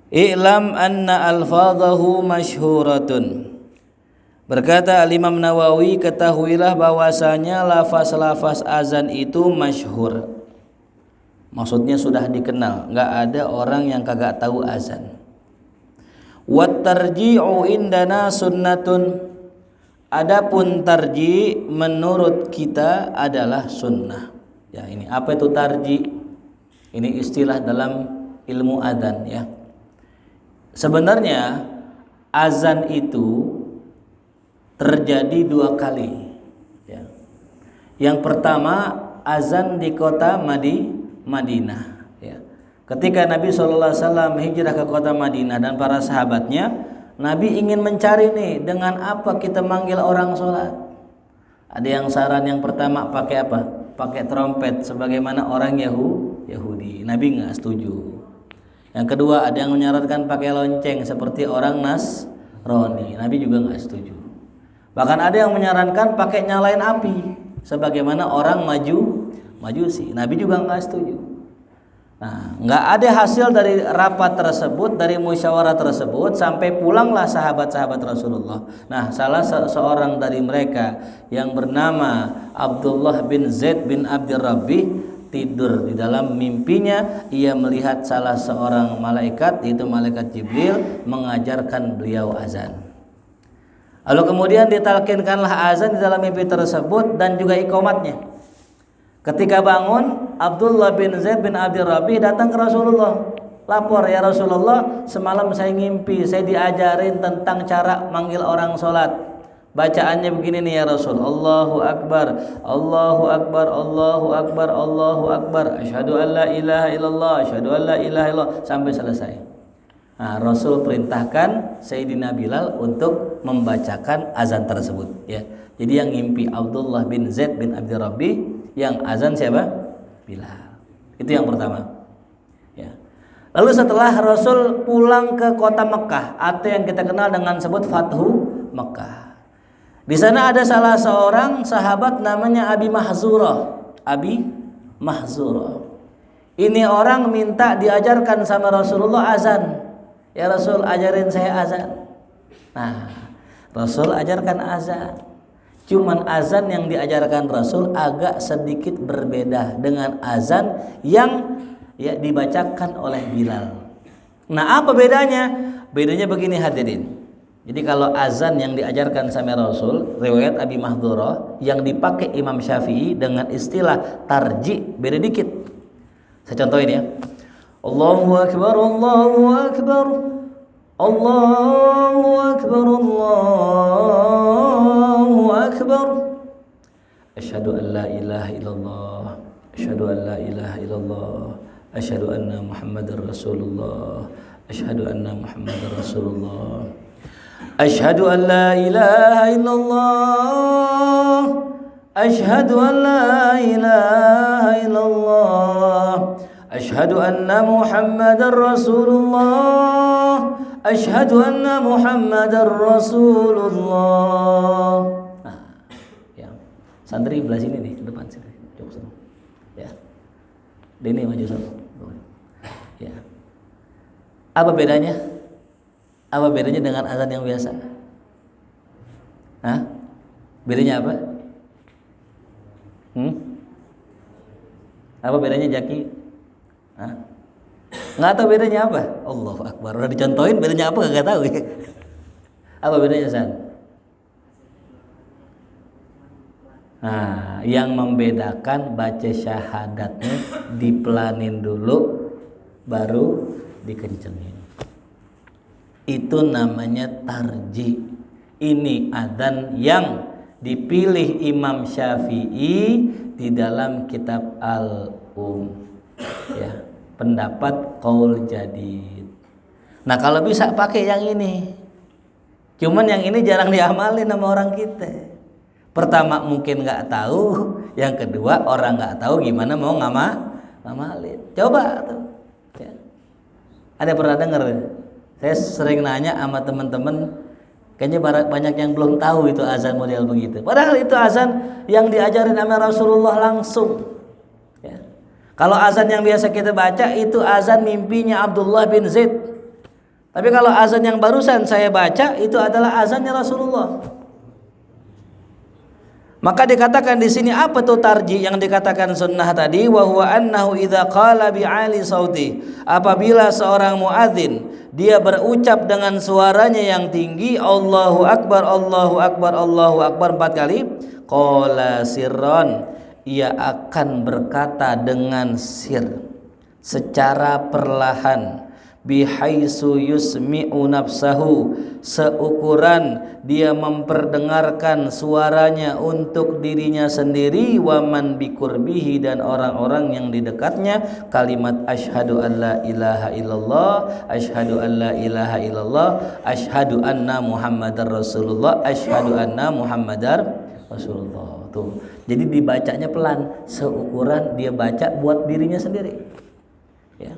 I'lam anna alfadhahu masyhuratun. Berkata Al-Imam Nawawi, ketahuilah bahwasanya lafaz-lafaz azan itu masyhur. Maksudnya sudah dikenal, enggak ada orang yang kagak tahu azan. Wat tarji'u indana sunnatun. Adapun tarji menurut kita adalah sunnah. Ya, ini apa itu tarji? Ini istilah dalam ilmu adzan ya. Sebenarnya azan itu terjadi dua kali ya. Yang pertama azan di kota Madinah ya. Ketika Nabi SAW hijrah ke kota Madinah dan para sahabatnya, Nabi ingin mencari nih dengan apa kita manggil orang sholat. Ada yang saran yang pertama pakai apa? Pakai trompet sebagaimana orang Yahudi. Nabi nggak setuju. Yang kedua ada yang menyarankan pakai lonceng seperti orang Nasrani. Nabi juga nggak setuju. Bahkan ada yang menyarankan pakai nyalain api sebagaimana orang Majusi. Nabi juga nggak setuju. Nah, nggak ada hasil dari rapat tersebut, dari musyawarah tersebut, sampai pulanglah sahabat-sahabat Rasulullah. Nah, salah seorang dari mereka yang bernama Abdullah bin Zaid bin Abdir Rabbi tidur. Di dalam mimpinya ia melihat salah seorang malaikat, yaitu malaikat Jibril, mengajarkan beliau azan. Lalu kemudian ditalkinkanlah azan di dalam mimpi tersebut dan juga iqamatnya. Ketika bangun, Abdullah bin Zaid bin Abdir Rabbi datang ke Rasulullah. Lapor, ya Rasulullah, semalam saya ngimpi, saya diajarin tentang cara manggil orang sholat. Bacaannya begini nih ya Rasul. Allahu Akbar, Allahu Akbar, Allahu Akbar, Allahu Akbar. Asyhadu an la ilaha illallah, asyhadu an la ilaha illallah, sampai selesai. Nah, Rasul perintahkan Sayyidina Bilal untuk membacakan azan tersebut ya. Jadi yang ngimpi Abdullah bin Zaid bin Abdir Rabbi, yang azan siapa? Bilal. Itu yang pertama. Ya. Lalu setelah Rasul pulang ke kota Mekah atau yang kita kenal dengan sebut Fathu Mekah. Di sana ada salah seorang sahabat namanya Abi Mahzurah. Abi Mahzurah. Ini orang minta diajarkan sama Rasulullah azan. Ya Rasul, ajarin saya azan. Nah, Rasul ajarkan azan. Cuman azan yang diajarkan Rasul agak sedikit berbeda dengan azan yang ya dibacakan oleh Bilal. Nah, apa bedanya? Bedanya begini hadirin. Jadi kalau azan yang diajarkan sama Rasul, riwayat Abi Mahdurah, yang dipakai Imam Syafi'i dengan istilah tarji, beda dikit. Saya contohin ya. Allahu Akbar, Allahu Akbar, Allahu Akbar, Allahu Akbar. Asyhadu an la ilaha illallah, asyhadu an la ilaha illallah, asyhadu anna Muhammadar Rasulullah, asyhadu anna Muhammadar Rasulullah. Asyhadu an la ilaha illallah, asyhadu an la ilaha illallah, asyhadu anna Muhammadar Rasulullah, asyhadu anna Muhammadar Rasulullah. Nah, ya. Santri belah sini nih, depan sini. Jauh sana. Ya. Dini maju sana. Ya. Apa bedanya? Apa bedanya dengan azan yang biasa? Hah? Bedanya apa? Apa bedanya Jaki? Hah? Nggak tahu bedanya apa? Allahu Akbar. Udah dicontohin bedanya apa nggak tahu ya. Apa bedanya San? Nah, yang membedakan baca syahadatnya dipelanin dulu baru dikencengin. Itu namanya tarji. Ini adzan yang dipilih Imam Syafi'i di dalam kitab ya, pendapat qaul jadid. Nah, kalau bisa pakai yang ini. Cuman yang ini jarang diamalin sama orang kita. Pertama mungkin nggak tahu, yang kedua orang nggak tahu gimana mau ngamalin. Coba tuh. Ya. Ada pernah dengar? Saya sering nanya sama teman-teman, kayaknya banyak yang belum tahu itu azan model begitu. Padahal itu azan yang diajarin sama Rasulullah langsung. Ya. Kalau azan yang biasa kita baca itu azan mimpinya Abdullah bin Zaid. Tapi kalau azan yang barusan saya baca itu adalah azannya Rasulullah. Maka dikatakan di sini apa tuh tarjih yang dikatakan sunnah tadi, wa huwa annahu idza qala bi ali sauti, apabila seorang muadzin dia berucap dengan suaranya yang tinggi, Allahu akbar Allahu akbar Allahu akbar 4 kali, qala sirron, ia akan berkata dengan sir, secara perlahan, bihaisu yusmi'u nafsahu, seukuran dia memperdengarkan suaranya untuk dirinya sendiri, waman bikurbihi, dan orang-orang yang di dekatnya, kalimat asyhadu an la ilaha illallah, asyhadu an la ilaha illallah, asyhadu anna muhammadar rasulullah, asyhadu anna muhammadar rasulullah. Tuh. Jadi dibacanya pelan, seukuran dia baca buat dirinya sendiri. Ya.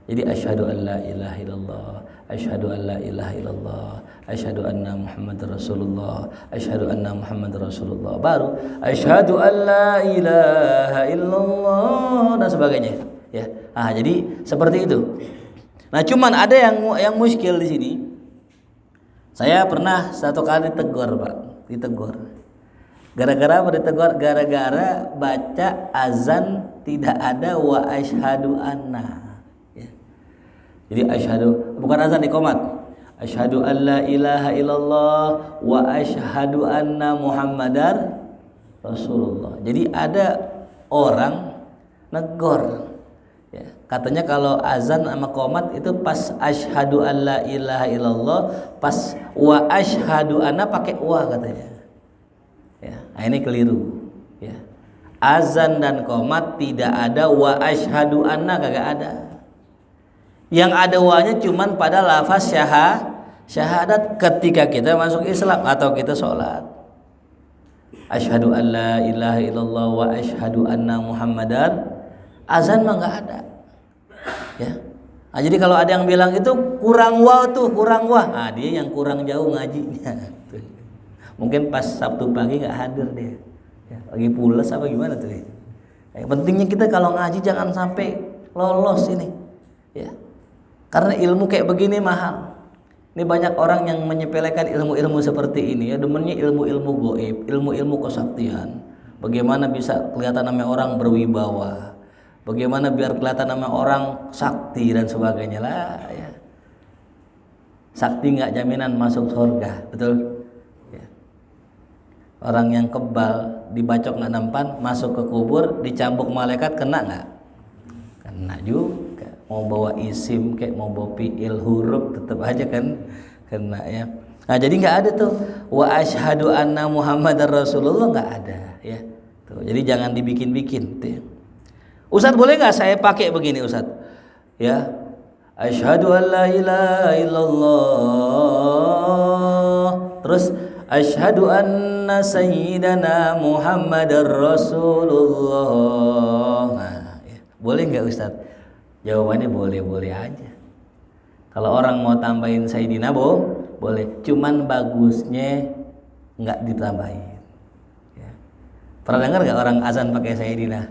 Jadi asyhadu an la ilaha illallah, asyhadu an la ilaha illallah, asyhadu anna muhammadar rasulullah, asyhadu anna muhammadar rasulullah, baru asyhadu an la ilaha illallah dan sebagainya, ya. Jadi seperti itu. Nah, cuman ada yang muskil di sini. Saya pernah satu kali ditegur, Pak, ditegur. Gara-gara apa ditegur? Gara-gara baca azan tidak ada wa asyhadu anna. Jadi asyhadu, bukan azan iqamat. Asyhadu an la ilaha illallah wa asyhadu anna muhammadar rasulullah. Jadi ada orang negor, ya, katanya kalau azan sama qomat itu pas asyhadu an la ilaha illallah, pas wa asyhadu anna pakai wa katanya. Ya, nah ini keliru. Ya. Azan dan qomat tidak ada wa asyhadu anna, kagak ada. Yang ada wanya cuman pada lafaz syahadat ketika kita masuk Islam atau kita sholat. Asyhadu an la ilaha illallah wa asyhadu anna muhammadar, azan mah nggak ada. Ya. Nah, jadi kalau ada yang bilang itu kurang wa tuh, kurang wa. Dia yang kurang jauh ngajinya. Mungkin pas Sabtu pagi nggak hadir dia. Ya, lagi pules apa gimana tuh? Yang pentingnya kita kalau ngaji jangan sampai lolos ini. Ya. Karena ilmu kayak begini mahal. Ini banyak orang yang menyepelekan ilmu-ilmu seperti ini, ya, demennya ilmu-ilmu gaib, ilmu-ilmu kesaktian. Bagaimana bisa kelihatan namanya orang berwibawa, bagaimana biar kelihatan namanya orang sakti dan sebagainya lah, ya. Sakti nggak jaminan masuk surga, betul? Ya. Orang yang kebal dibacok nggak nampan, masuk ke kubur dicambuk malaikat, kena nggak? Kena juga. Mau bawa isim kayak mau bawa fi'il huruf tetap aja kan kena, ya. Nah, jadi nggak ada tuh wa asyhadu anna muhammadar rasulullah, nggak ada, ya. Tuh, jadi jangan dibikin-bikin tuh, ya. Ustadz, boleh nggak saya pakai begini, Ustadz? Ya, asyhadu an la ilaha illallah, terus asyhadu anna sayyidana muhammadar rasulullah. Nah, ya. Boleh nggak, Ustadz? Jawabannya boleh-boleh aja. Kalau orang mau tambahin Sayyidina boleh, cuman bagusnya nggak ditambahin. Ya. Pernah dengar nggak orang azan pakai Sayyidina?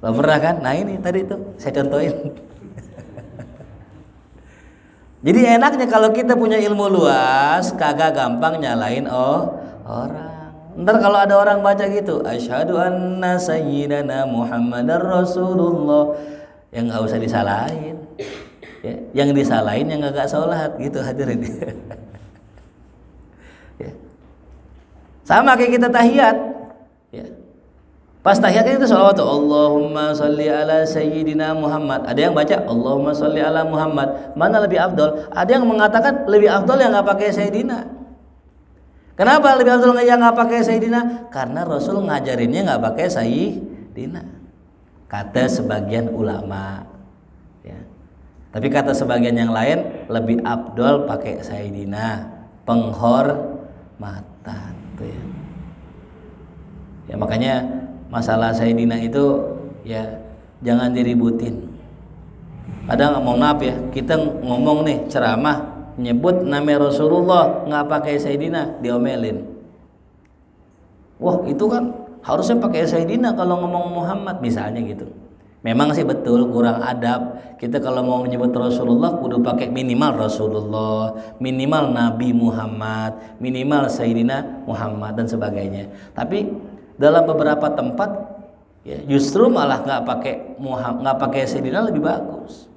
Kalau pernah kan? Nah ini tadi tuh saya contohin. Jadi enaknya kalau kita punya ilmu luas, kagak gampang nyalain orang. Ntar kalau ada orang baca gitu, asyhadu anna sayyidana muhammadar rasulullah, yang nggak usah disalahin, ya. Yang disalahin yang nggak sholat gitu, hadirin. Ya. Sama kayak kita tahiyat, ya. Pas tahiyat itu sholawat, Allahumma sholli ala sayyidina Muhammad. Ada yang baca Allahumma sholli ala Muhammad. Mana lebih afdol? Ada yang mengatakan lebih afdol yang nggak pakai sayyidina. Kenapa lebih afdol yang nggak pakai sayyidina? Karena Rasul ngajarinnya nggak pakai sayyidina. Kata sebagian ulama, ya. Tapi kata sebagian yang lain lebih afdol pakai sayyidina, penghormatan, tuh, ya. Ya makanya masalah sayyidina itu ya jangan diributin. Kadang mohon maaf ya, kita ngomong nih ceramah nyebut nama Rasulullah nggak pakai sayyidina, diomelin. Wah itu kan harusnya pakai sayyidina kalau ngomong Muhammad misalnya gitu. Memang sih betul kurang adab. Kita kalau mau menyebut Rasulullah kudu pakai minimal Rasulullah, minimal Nabi Muhammad, minimal Sayyidina Muhammad dan sebagainya. Tapi dalam beberapa tempat ya, justru malah nggak pakai Sayyidina lebih bagus.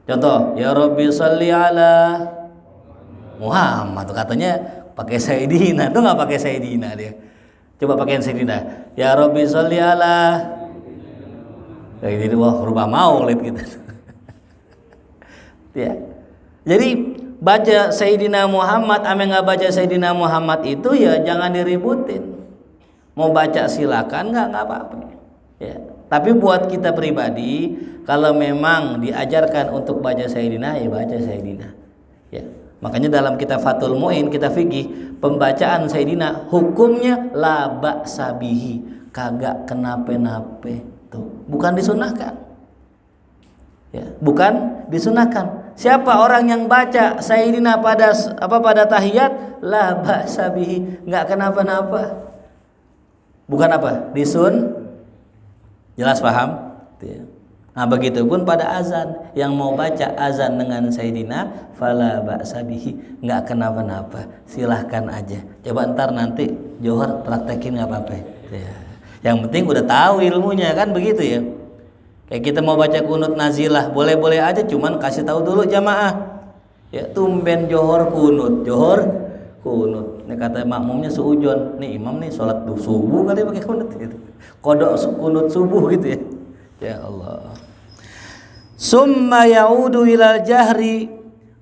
Contoh, ya Rabbi sholli ala Muhammad, tuh katanya pakai Sayyidina, tuh nggak pakai Sayyidina dia. Coba pakai Sayyidina. Ya Rabbi sholli ala. Jadi wah rubah maulid gitu. Ya. Jadi baca Sayyidina Muhammad, ame nggak baca Sayyidina Muhammad itu ya jangan diributin. Mau baca silakan, nggak apa-apa. Ya. Tapi buat kita pribadi, kalau memang diajarkan untuk baca Sayyidina, ya baca Sayyidina. Ya. Makanya dalam kitab Fathul Mu'in, kita fikih, pembacaan Sayyidina hukumnya la ba'sa bihi, kagak kenapa-napa. Tuh, bukan disunahkan. Ya, bukan disunahkan. Siapa orang yang baca Sayyidina pada tahiyat, la ba'sa bihi, enggak kenapa-napa. Bukan apa? Jelas paham? Ya. Nah, begitupun pada azan, yang mau baca azan dengan Sayyidina fala ba'sa bihi, enggak kenapa-napa. Silahkan aja. Coba ntar nanti Johor praktekin enggak apa-apa. Ya. Yang penting udah tahu ilmunya kan begitu ya. Kayak kita mau baca kunut nazilah, boleh-boleh aja, cuman kasih tahu dulu jamaah. Ya tumben Johor kunut. Ini kata makmumnya seujon. Nih imam nih sholat subuh kali pakai kunut gitu. Kodok kunut subuh gitu ya. Ya Allah. Summa yaudu ilal jahri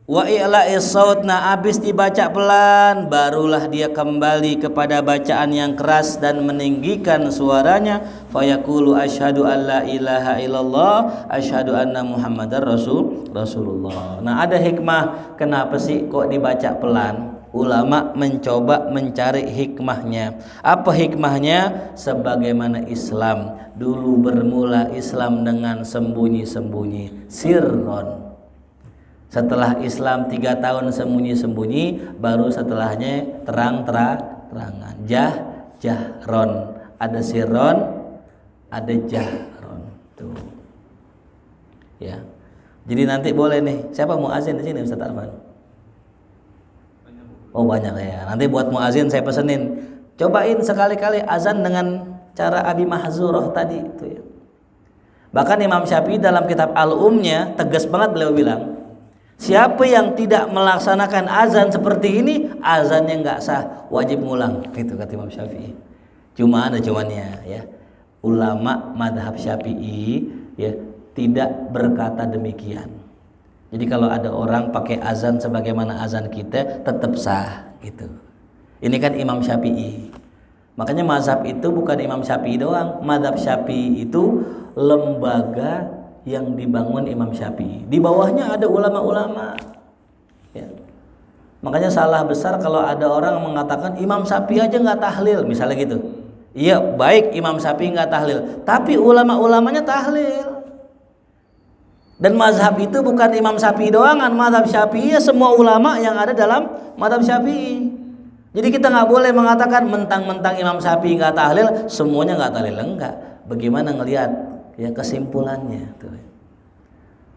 wa i'la'is saut. Nah, habis dibaca pelan barulah dia kembali kepada bacaan yang keras dan meninggikan suaranya. Fayaqulu asyhadu alla ilaha illallah asyhadu anna muhammadar rasulullah. Nah, ada hikmah kenapa sih kok dibaca pelan? Ulama mencoba mencari hikmahnya. Apa hikmahnya? Sebagaimana Islam dulu bermula, Islam dengan sembunyi-sembunyi, sirron. Setelah Islam 3 tahun sembunyi-sembunyi, baru setelahnya terang-terangan. Jahron. Ada sirron, ada jahron. Tuh. Ya. Jadi nanti boleh nih. Siapa muazin di sini Ustaz Arfan? Oh banyak ya. Nanti buat muazin saya pesenin. Cobain sekali-kali azan dengan cara Abi Mahzurah tadi itu ya. Bahkan Imam Syafi'i dalam kitab Al-Umnya tegas banget beliau bilang, siapa yang tidak melaksanakan azan seperti ini, azannya nggak sah, wajib ngulang. Itu kata Imam Syafi'i. Cuma ada cumannya ya. Ulama madhab Syafi'i ya tidak berkata demikian. Jadi kalau ada orang pakai azan sebagaimana azan kita, tetap sah gitu. Ini kan Imam Syafi'i. Makanya mazhab itu bukan Imam Syafi'i doang. Mazhab Syafi'i itu lembaga yang dibangun Imam Syafi'i. Di bawahnya ada ulama-ulama. Ya. Makanya salah besar kalau ada orang mengatakan Imam Syafi'i aja nggak tahlil, misalnya gitu. Iya, baik Imam Syafi'i nggak tahlil, tapi ulama-ulamanya tahlil. Dan mazhab itu bukan Imam Syafi'i doang, mazhab Syafi'i ya semua ulama yang ada dalam mazhab Syafi'i. Jadi kita nggak boleh mengatakan mentang-mentang Imam Syafi'i nggak tahlil, semuanya nggak tahlil, enggak. Bagaimana ngelihat ya kesimpulannya tuh.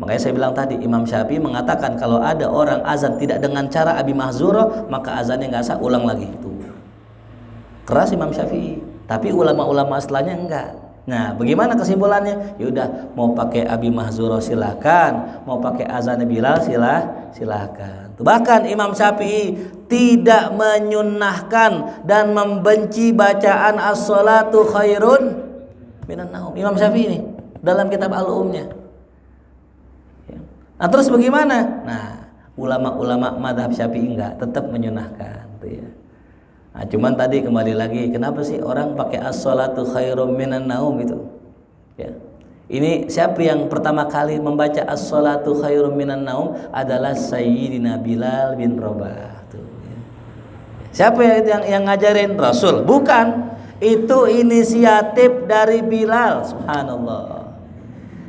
Makanya saya bilang tadi Imam Syafi'i mengatakan kalau ada orang azan tidak dengan cara Abi Mahzurah, maka azannya nggak sah, ulang lagi tuh. Keras Imam Syafi'i, tapi ulama-ulama setelahnya enggak. Nah, bagaimana kesimpulannya? Yaudah, mau pakai Abi Mahzurah silakan, mau pakai azan Bilal silakan. Bahkan Imam Syafi'i tidak menyunnahkan dan membenci bacaan as-salatu khairun minan naum. Imam Syafi'i ini dalam kitab Al-Umnya. Nah, terus bagaimana? Nah, ulama-ulama madhab Syafi'i enggak, tetap menyunnahkan tuh ya. Nah, cuman tadi kembali lagi, kenapa sih orang pakai as-salatu khairum minan naum itu? Ya. Ini siapa yang pertama kali membaca as-salatu khairum minan naum adalah Sayyidina Bilal bin Rabah. Tuh, ya. Siapa yang ngajarin? Rasul? Bukan. Itu inisiatif dari Bilal. Subhanallah.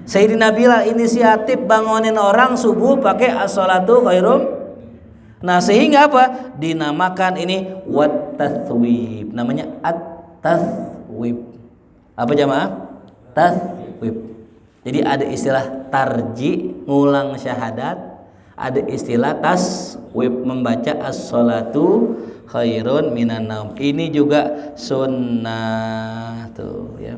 Sayyidina Bilal inisiatif bangunin orang subuh pakai as-salatu khairum. Nah, sehingga apa? Dinamakan ini wat-tathwib. Namanya at-tathwib. Apa jamaah? Tathwib. Jadi ada istilah tarji, ngulang syahadat, ada istilah taswib, membaca as-salatu khairun minan naum. Ini juga sunnah tuh ya.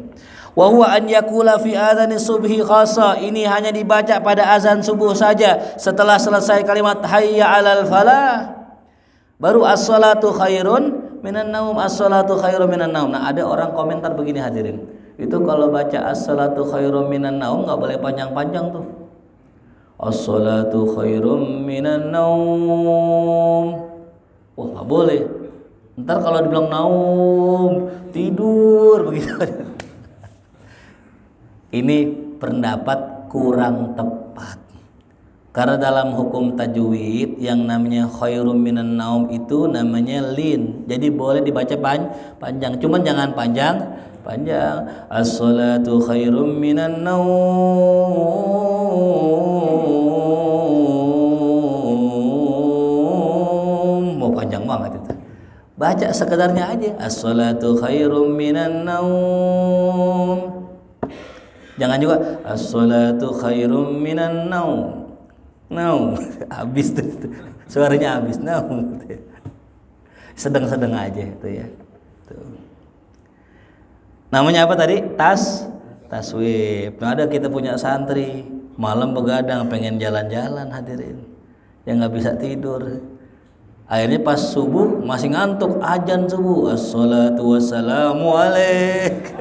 Wa huwa an yakula fi adzani subhi khassa. Ini hanya dibaca pada azan subuh saja. Setelah selesai kalimat hayya 'alal falah, baru as-salatu khairun minan naum, as-salatu khairun minan naum. Nah, ada orang komentar begini hadirin. Itu kalau baca as-salatu khairum minan naum enggak boleh panjang-panjang tuh. As-salatu khairum minan naum. Wah, enggak boleh. Ntar kalau dibilang naum, tidur begitu. Ini pendapat kurang tepat. Karena dalam hukum tajwid yang namanya khairum minan naum itu namanya lin. Jadi boleh dibaca panjang, cuman jangan panjang. As-salatu khairum minan naum. Mau panjang banget itu. Baca sekedarnya aja. As-salatu khairum minan naum. Jangan juga as-salatu khairum minan naum. Naum. Habis tuh. Suaranya habis naum. Sedang-sedang aja itu ya. Tuh. Namanya apa tadi? Taswib. Nah, ada kita punya santri malam begadang pengen jalan-jalan hadirin, yang nggak bisa tidur. Akhirnya pas subuh masih ngantuk, azan subuh, assalatu wassalamu alaik.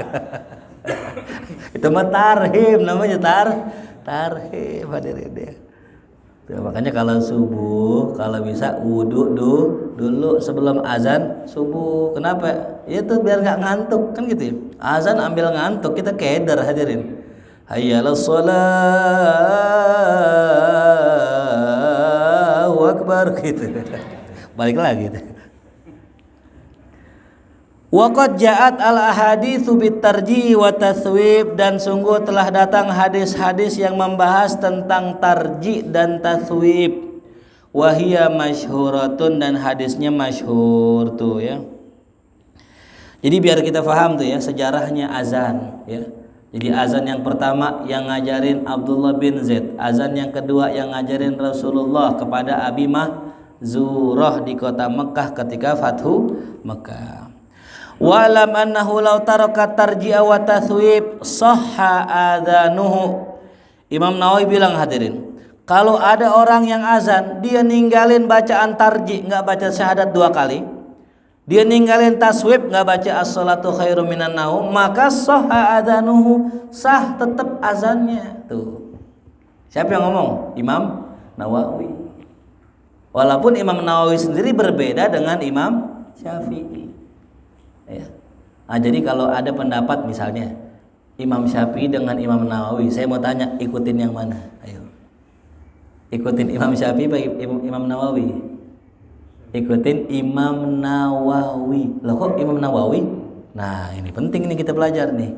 Itu mah tarhim, namanya tarhim hadirin ya. Tuh, makanya kalau subuh kalau bisa wudu dulu sebelum azan subuh. Kenapa? Itu biar nggak ngantuk kan gitu ya. Azan ambil ngantuk, kita keder hadirin. Hayyalas Allahu akbar gitu. Balik lagi tuh. Waqad ja'at al-ahaditsu bit-tarji wa taswib, dan sungguh telah datang hadis-hadis yang membahas tentang tarji dan taswib. Wa hiya masyhuratun, dan hadisnya masyhur tuh ya. Jadi biar kita paham tuh ya sejarahnya azan ya. Jadi azan yang pertama yang ngajarin Abdullah bin Zaid, azan yang kedua yang ngajarin Rasulullah kepada Abi Mahzurah di kota Mekah ketika Fathu Mekah. Wa'lam annahu law taraka tarji'a wa taswib sahha adzanuhu. Imam Nawawi bilang hadirin, kalau ada orang yang azan dia ninggalin bacaan tarji, enggak baca syahadat 2 kali, dia ninggalin taswib, enggak baca as-salatu khairum minan naum, maka sahha adzanuhu, sah tetap azannya. Tuh. Siapa yang ngomong? Imam Nawawi. Walaupun Imam Nawawi sendiri berbeda dengan Imam Syafi'i. Ya. Nah, jadi kalau ada pendapat misalnya Imam Syafi'i dengan Imam Nawawi, saya mau tanya, ikutin yang mana? Ayo. Ikutin Imam Syafi'i atau Imam Nawawi? Ikutin Imam Nawawi. Loh kok Imam Nawawi? Nah, ini penting nih kita belajar nih.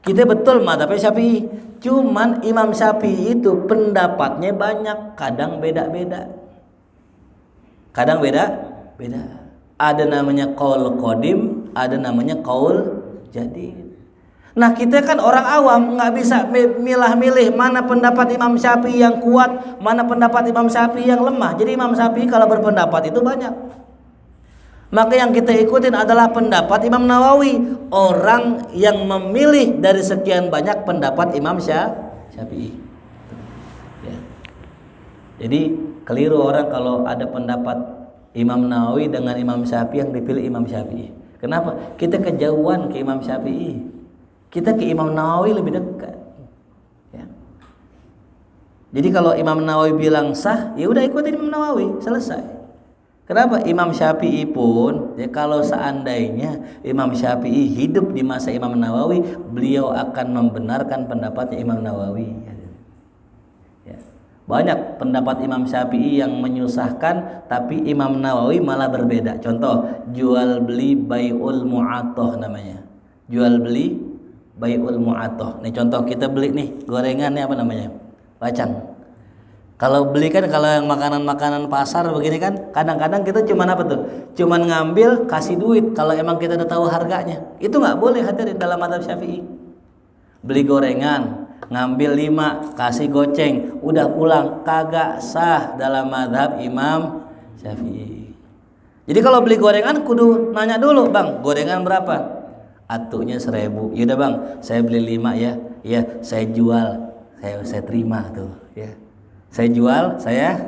Kita betul mazhab Syafi'i, cuman Imam Syafi'i itu pendapatnya banyak, kadang beda-beda. Kadang beda-beda. Ada namanya qaul qadim, ada namanya qaul jadid. Nah, kita kan orang awam nggak bisa milah-milih mana pendapat Imam Syafi'i yang kuat, mana pendapat Imam Syafi'i yang lemah. Jadi Imam Syafi'i kalau berpendapat itu banyak. Maka yang kita ikutin adalah pendapat Imam Nawawi, orang yang memilih dari sekian banyak pendapat Imam Syafi'i. Ya. Jadi keliru orang kalau ada pendapat Imam Nawawi dengan Imam Syafi'i yang dipilih Imam Syafi'i. Kenapa? Kita kejauhan ke Imam Syafi'i. Kita ke Imam Nawawi lebih dekat. Ya. Jadi kalau Imam Nawawi bilang sah, ya udah ikutin Imam Nawawi, selesai. Kenapa? Imam Syafi'i pun, ya kalau seandainya Imam Syafi'i hidup di masa Imam Nawawi, beliau akan membenarkan pendapatnya Imam Nawawi. Ya. Banyak pendapat Imam Syafi'i yang menyusahkan, tapi Imam Nawawi malah berbeda. Contoh, jual beli bai'ul mu'atoh namanya. Jual beli bai'ul mu'atoh. Nih contoh, kita beli nih gorengan nih, apa namanya? Bacang. Kalau beli kan, kalau yang makanan-makanan pasar begini kan, kadang-kadang kita cuman apa tuh? Cuman ngambil, kasih duit kalau emang kita udah tahu harganya. Itu nggak boleh hadirin dalam mazhab Syafi'i. Beli gorengan, ngambil 5 kasih goceng udah pulang, kagak sah dalam mazhab Imam Syafi'i. Jadi kalau beli gorengan kudu nanya dulu, bang gorengan berapa? Atunya 1.000. Yaudah bang, saya beli 5 ya. Iya, saya jual, saya terima tuh ya. Saya jual, saya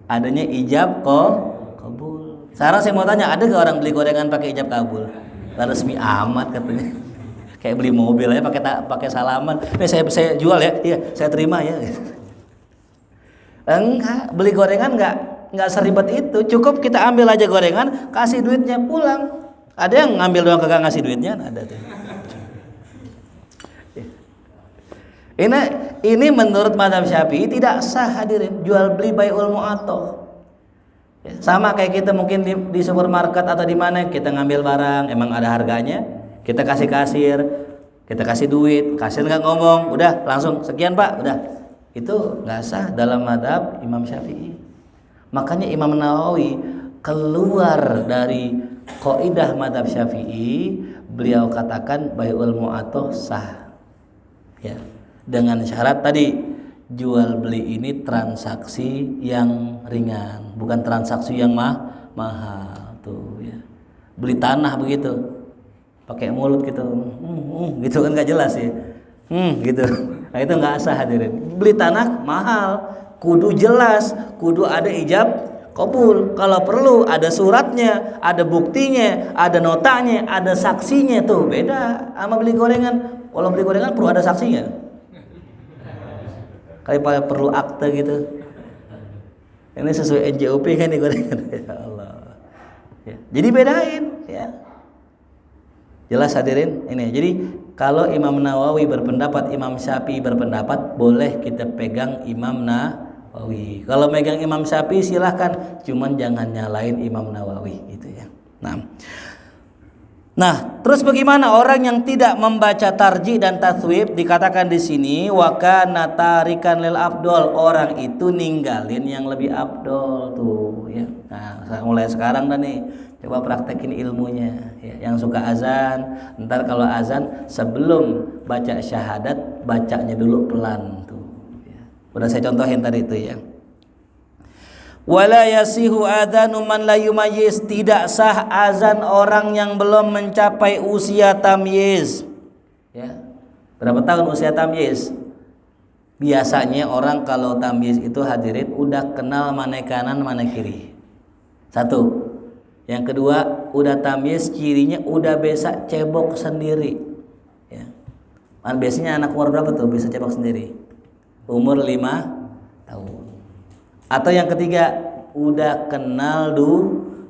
adanya ijab kabul. Sekarang saya mau tanya, ada gak orang beli gorengan pakai ijab kabul? Resmi amat katanya. Kayak beli mobil aja pakai salaman. Saya jual ya. Iya, saya terima ya. Enggak, beli gorengan enggak seribet itu. Cukup kita ambil aja gorengan, kasih duitnya pulang. Ada yang ngambil doang kagak ngasih duitnya, ada tuh. Ini menurut mazhab Syafi'i tidak sah hadirin, jual beli bai'ul mu'athah. Ya, sama kayak kita mungkin di supermarket atau di mana kita ngambil barang emang ada harganya, kita kasih kasir, kita kasih duit, kasir nggak ngomong, udah langsung sekian pak, udah itu nggak sah dalam mazhab Imam Syafi'i. Makanya Imam Nawawi keluar dari kaidah mazhab Syafi'i, beliau katakan bai'ul mu'athah sah. Ya. Dengan syarat tadi jual beli ini transaksi yang ringan, bukan transaksi yang mahal tuh ya. Beli tanah begitu pakai mulut gitu, gitu kan nggak jelas ya, gitu. Nah itu nggak sah hadirin. Beli tanah mahal, kudu jelas, kudu ada ijab kabul. Kalau perlu ada suratnya, ada buktinya, ada notanya, ada saksinya tuh beda sama beli gorengan. Kalau beli gorengan perlu ada saksinya. Kayak perlu akte gitu. Ini sesuai NJOP kan nih gorengan. Ya Allah. Ya. Jadi bedain ya. Jelas hadirin ini. Jadi kalau Imam Nawawi berpendapat, Imam Syafi'i berpendapat, boleh kita pegang Imam Nawawi. Kalau megang Imam Syafi'i silahkan, cuman jangan nyalain Imam Nawawi gitu ya. Nah, terus bagaimana orang yang tidak membaca tarjih dan tathwib? Dikatakan di sini wa kana tarikan lil afdol, orang itu ninggalin yang lebih afdol tuh ya. Nah, mulai sekarang dah nih coba praktekin ilmunya ya. Yang suka azan, ntar kalau azan sebelum baca syahadat bacanya dulu pelan tuh ya. Udah saya contohin tadi itu ya. Wala yasihu adzanu man la yumayyiz, tidak sah azan orang yang belum mencapai usia tamyiz. Ya. Berapa tahun usia tamyiz? Biasanya orang kalau tamyiz itu hadirin udah kenal mana kanan mana kiri. Satu. Yang kedua, udah tamyiz cirinya udah bisa cebok sendiri. Ya. Biasanya anak umur berapa tuh bisa cebok sendiri? Umur 5 tahun. Atau yang ketiga, udah kenal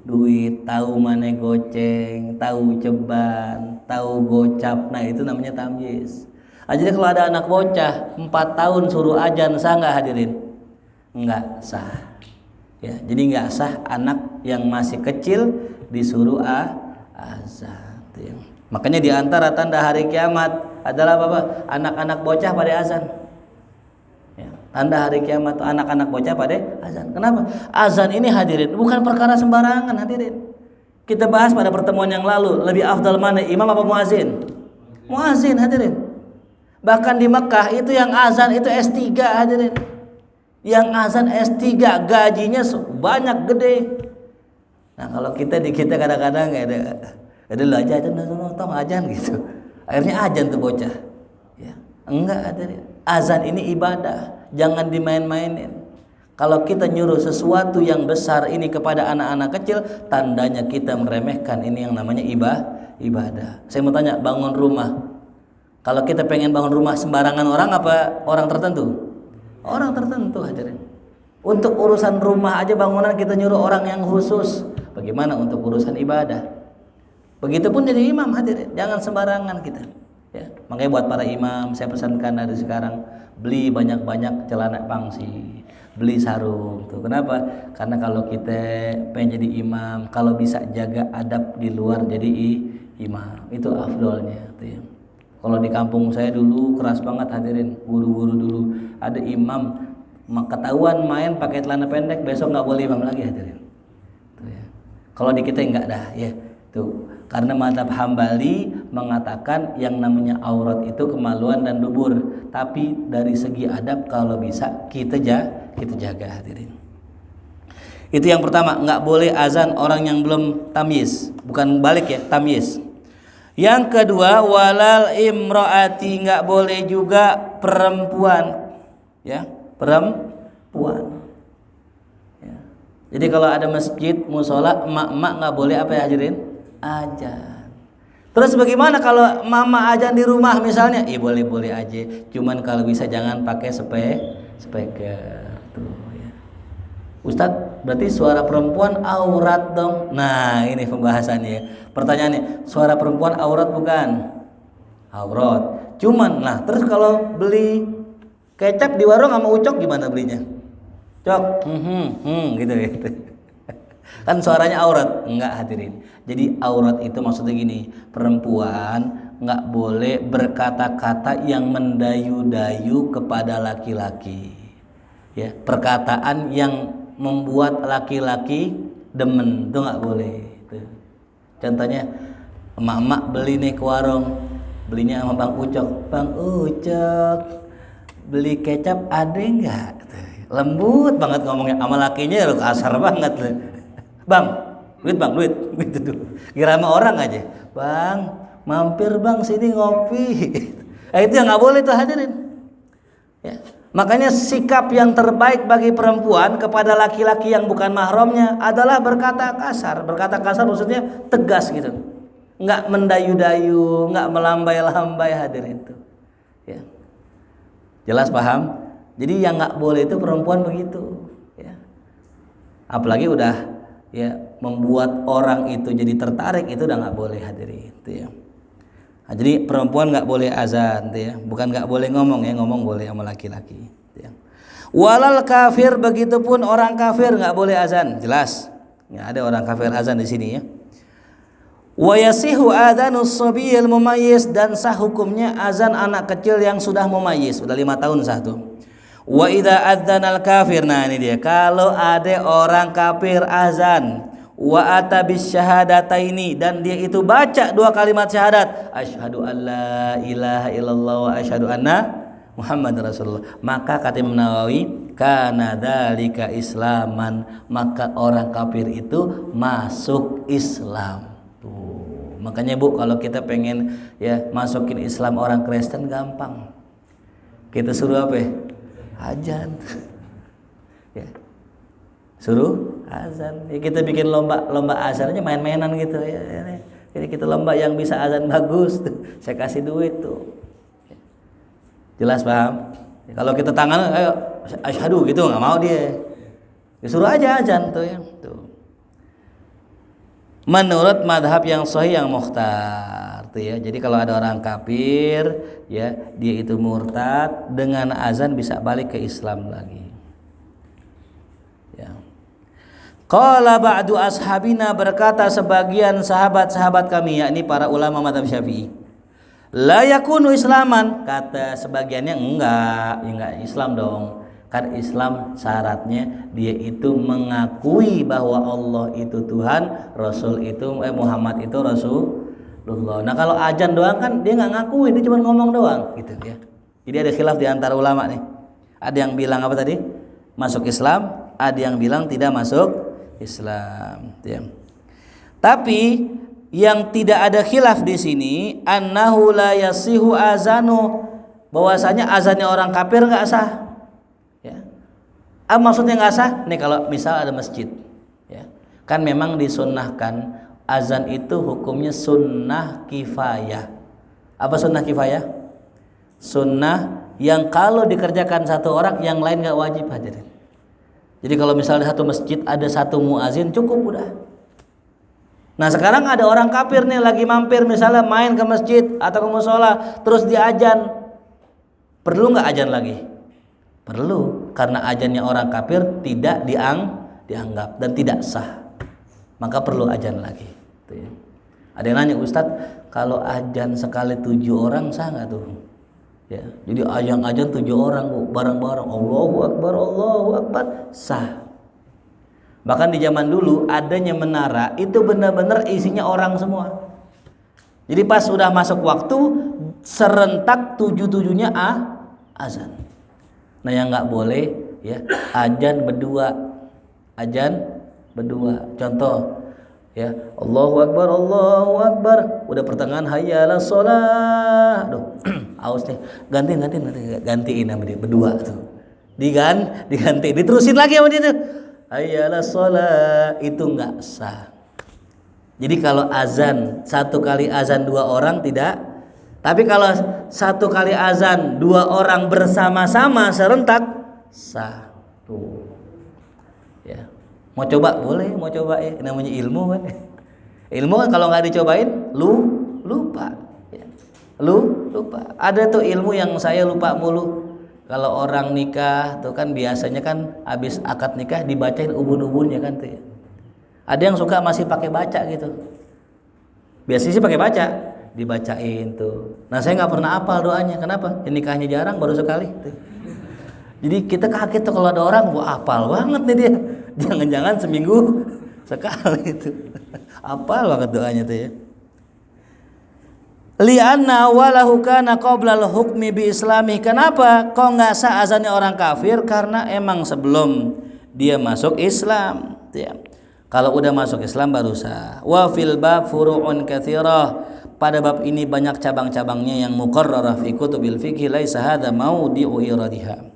duit, tahu mana goceng, tahu ceban, tahu gocap. Nah itu namanya tamyiz. Jadi kalau ada anak bocah 4 tahun suruh ajan, sah nggak hadirin? Nggak sah. Ya, jadi nggak sah anak yang masih kecil disuruh azan. Makanya di antara tanda hari kiamat adalah apa? Anak-anak bocah pada azan. Tanda hari kiamat anak-anak bocah pada azan. Kenapa? Azan ini hadirin bukan perkara sembarangan hadirin. Kita bahas pada pertemuan yang lalu, lebih afdal mana, imam apa muazin? Muazin hadirin. Bahkan di Mekah itu yang azan itu S3 hadirin. Yang azan S3 gajinya banyak gede. Nah kalau kita kadang-kadang ada aja tong ajan gitu. Akhirnya ajan tuh bocah. Ya, enggak hadirin. Azan ini ibadah. Jangan dimain-mainin. Kalau kita nyuruh sesuatu yang besar ini kepada anak-anak kecil, tandanya kita meremehkan ini yang namanya ibadah. Saya mau tanya, bangun rumah. Kalau kita pengen bangun rumah sembarangan orang apa orang tertentu? Orang tertentu hadirin. Untuk urusan rumah aja bangunan kita nyuruh orang yang khusus. Bagaimana untuk urusan ibadah? Begitupun jadi imam hadirin. Jangan sembarangan kita. Ya, makanya buat para imam saya pesankan dari sekarang beli banyak-banyak celana pangsi, beli sarung tuh. Kenapa? Karena kalau kita pengen jadi imam, kalau bisa jaga adab di luar jadi imam, itu afdolnya tuh ya. Kalau di kampung saya dulu keras banget hadirin, guru-guru dulu ada imam ketahuan main pakai celana pendek besok nggak boleh imam lagi hadirin. Tuh ya. Kalau di kita enggak dah ya. Tuh Karena mazhab Hambali mengatakan yang namanya aurat itu kemaluan dan dubur. Tapi dari segi adab kalau bisa kita jaga hadirin. Itu yang pertama, nggak boleh azan orang yang belum tamyiz. Bukan balik ya, tamyiz. Yang kedua, walal imro'ati, nggak boleh juga perempuan. Ya, perempuan. Ya. Jadi kalau ada masjid, musola, emak-emak nggak boleh apa ya hadirin? Azan. Terus bagaimana kalau mama azan di rumah misalnya? Boleh-boleh aja. Cuman kalau bisa jangan pakai speaker. Tuh ya. Ustadz, berarti suara perempuan aurat dong. Nah, ini pembahasannya. Pertanyaannya, suara perempuan aurat bukan? Aurat. Cuman, nah terus kalau beli kecap di warung sama ucok gimana belinya? Cok, gitu. Kan suaranya aurat. Enggak hadirin. Jadi aurat itu maksudnya gini, perempuan enggak boleh berkata-kata yang mendayu-dayu kepada laki-laki. Ya, perkataan yang membuat laki-laki demen itu enggak boleh. Tuh. Contohnya, emak-emak beli nih ke warung, belinya sama Bang Ucok. Bang Ucok, beli kecap ada enggak? Lembut banget ngomongnya, sama lakinya lu kasar banget. Bang, duit gitu dulu. Kira sama orang aja, bang, mampir bang sini ngopi. Itu yang nggak boleh tuh hadirin. Ya. Makanya sikap yang terbaik bagi perempuan kepada laki-laki yang bukan mahramnya adalah berkata kasar. Berkata kasar maksudnya tegas gitu, nggak mendayu-dayu, nggak melambai-lambai hadirin itu. Ya. Jelas paham? Jadi yang nggak boleh itu perempuan begitu. Ya. Apalagi udah ya membuat orang itu jadi tertarik, itu udah nggak boleh hadirin itu ya. Nah, jadi perempuan nggak boleh azan itu ya, bukan nggak boleh ngomong ya, ngomong boleh sama laki-laki itu ya. Walal kafir, begitupun orang kafir nggak boleh azan, jelas nggak ada orang kafir azan di sini ya. Wa yasihu adhanus sabiyil mumayyiz, dan sah hukumnya azan anak kecil yang sudah mumayyiz, sudah 5 tahun sah tuh. Wa idza adzanal kafir, nah ini dia, kalau ada orang kafir azan, wa atabis syahadataini, dan dia itu baca 2 kalimat syahadat, asyhadu alla ilaha illallah wa asyhadu anna Muhammad Rasulullah, maka kata Imam Nawawi, kana dzalika islaman, maka orang kafir itu masuk Islam. Tuh. Makanya Bu, kalau kita pengen ya masukin Islam orang Kristen gampang. Kita suruh apa ya? Azan. Ya. Suruh azan. Ya, kita bikin lomba azan aja, main-mainan gitu ya. Jadi kita lomba yang bisa azan bagus tuh. Saya kasih duit tuh. Ya. Jelas paham? Ya, kalau kita tangan ayo asyhadu gitu enggak mau dia. Ya, suruh aja azan tuh ya. Tuh. Menurut madhab yang sahih yang mukhtar tuh ya. Jadi kalau ada orang kafir ya, dia itu murtad, dengan azan bisa balik ke Islam lagi. Ya. Qala ba'du ashabina, berkata sebagian sahabat-sahabat kami, yakni para ulama mazhab Syafi'i, la yakunu islaman, kata sebagiannya enggak Islam dong. Kan Islam syaratnya dia itu mengakui bahwa Allah itu Tuhan, Rasul itu Muhammad itu Rasulullah. Nah kalau azan doang kan dia nggak ngakui, dia cuma ngomong doang gitu ya. Jadi ada khilaf di antara ulama nih. Ada yang bilang apa tadi? Masuk Islam, ada yang bilang tidak masuk Islam ya. Tapi yang tidak ada khilaf di sini, annahu la yasihu azanu, bahwasanya azannya orang kafir nggak sah. Maksudnya nggak sah nih kalau misal ada masjid ya, kan memang disunnahkan azan itu hukumnya sunnah kifayah. Apa sunnah kifayah? Sunnah yang kalau dikerjakan satu orang yang lain nggak wajib hadirin. Jadi kalau misalnya satu masjid ada satu muazin cukup udah. Nah sekarang ada orang kafir nih lagi mampir misalnya main ke masjid atau ke musola, terus diazan, perlu nggak azan lagi? Perlu, karena azannya orang kafir tidak dianggap dan tidak sah, maka perlu azan lagi. Tuh ya. Ada yang nanya, Ustadz, kalau azan sekali 7 orang sah nggak tuh? Ya, jadi azan 7 orang bareng-bareng, Allahu Akbar, sah. Bahkan di zaman dulu adanya menara itu benar-benar isinya orang semua. Jadi pas sudah masuk waktu serentak 7-7-nya azan. Nah yang nggak boleh ya azan berdua. Contoh ya Allahu Akbar udah pertengahan hayya 'alas shalah. Aduh aus nih. Gantiin sama dia berdua tuh. Diganti diterusin lagi sama dia tuh. Hayya 'alas shalah itu nggak sah. Jadi kalau azan satu kali azan 2 orang tidak, tapi kalau satu kali azan 2 orang bersama-sama serentak sah tuh. Ya. Mau coba boleh, mau coba ya, namanya ilmu kan. Ilmu kan kalau nggak dicobain lupa. Ya. Lupa. Ada tuh ilmu yang saya lupa mulu. Kalau orang nikah tuh kan biasanya kan habis akad nikah dibacain ubun-ubunnya kan tuh ya. Ada yang suka masih pakai baca gitu. Biasanya sih pakai baca, dibacain tuh. Nah saya nggak pernah hafal doanya. Kenapa? Ya, nikahnya jarang, baru sekali. Tuh. Jadi kita kaget tuh kalau ada orang, wah hafal banget nih dia. Jangan-jangan seminggu sekali itu. Hafal banget doanya tuh ya. Li'anna walahu kana qabla al-hukmi bi islami. Kenapa? Kok nggak sah azannya orang kafir? Karena emang sebelum dia masuk Islam. Ya. Kalau udah masuk Islam baru sah. Wa fil bab furu'un katsirah. Pada bab ini banyak cabang-cabangnya yang muqarrarah fi kutubil fiqh laisa hadza maudi'u iradiha.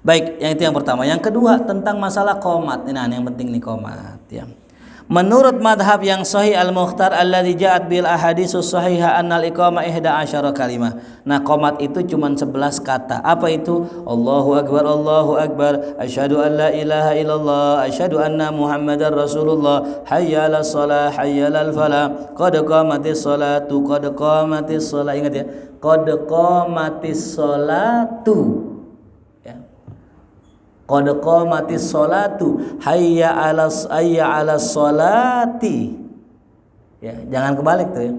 Baik, yang itu yang pertama. Yang kedua tentang masalah qomat. Nah, yang penting nih qomat ya. Menurut madhab yang sahih al-mukhtar alladzi ja'at bil ahaditsus sahihah annal iqamah 11 kalimah. Nah, qomat itu cuma 11 kata. Apa itu? Allahu akbar, asyhadu an la ilaha illallah, asyhadu anna muhammadar rasulullah, hayya 'alas shalah, hayya 'alal falah, qad qamatis sholatu, qad qamatis shalah. Ingat ya, qad qamatis sholatu. Qad qamatis sholatu hayya 'alas sholati. Ya, jangan kebalik tuh ya.